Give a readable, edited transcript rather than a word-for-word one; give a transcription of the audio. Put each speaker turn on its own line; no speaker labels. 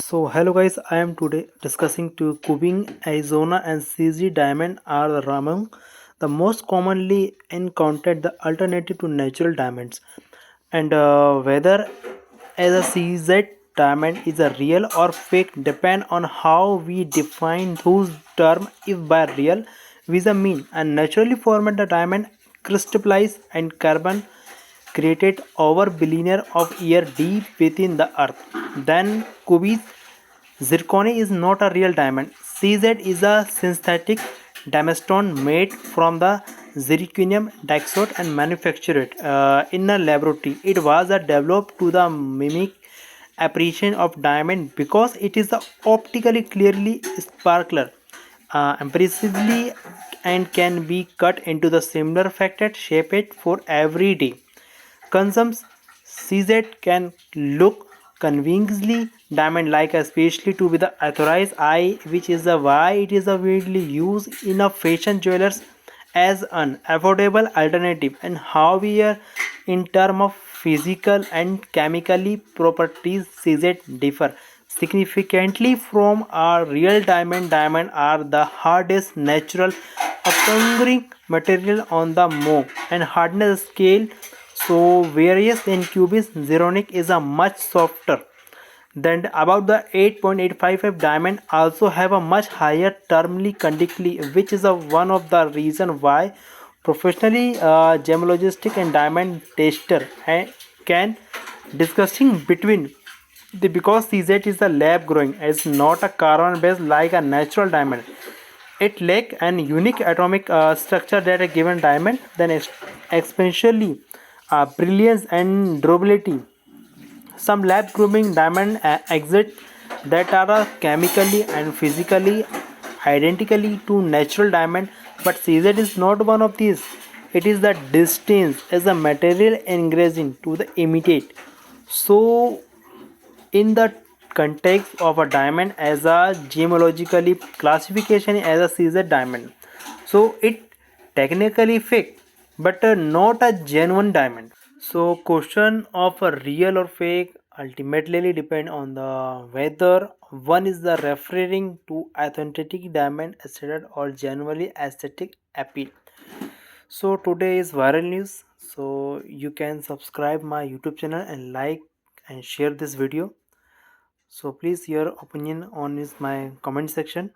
So hello guys, I am today discussing to Cubing, Arizona and CZ diamond are among the most commonly encountered the alternative to natural diamonds, and whether as a CZ diamond is a real or fake depend on how we define those term. If by real we mean and naturally formed the diamond crystallized and carbon created over billion of year deep within the earth, then Cubis zirconia is not a real diamond. CZ is a synthetic diamondstone made from the zirconium dioxide and manufactured in a laboratory. It was developed to the mimic appreciation of diamond because it is optically clearly sparkler, impressively, and can be cut into the similar facet shaped for everyday consumes. CZ can look convincingly diamond-like, especially to be the authorized eye, which is the why it is a widely used in a fashion jewelers as an affordable alternative. And however, in terms of physical and chemically properties, CZ differ significantly from our real diamond. Diamond are the hardest natural occurring material on the Mohs and hardness scale, so various in Cubis Zirconic is a much softer. Then about the 8.855 diamond also have a much higher terminally conductivity, which is one of the reason why professionally gemologistic and diamond tester can discussing between the because CZ is the lab growing is not a carbon based like a natural diamond. It lacks an unique atomic structure that a given diamond, then exponentially brilliance and durability. Some lab grooming diamond exist that are chemically and physically identically to natural diamond, but CZ is not one of these. It is the distance as a material ingredient to the imitate. So in the context of a diamond as a gemologically classification as a CZ diamond, so it technically fake but not a genuine diamond. So question of a real or fake ultimately depend on the whether one is the referring to authentic diamond aesthetic or genuinely aesthetic appeal. So today is viral news, so you can subscribe my YouTube channel and like and share this video. So please your opinion on is my comment section.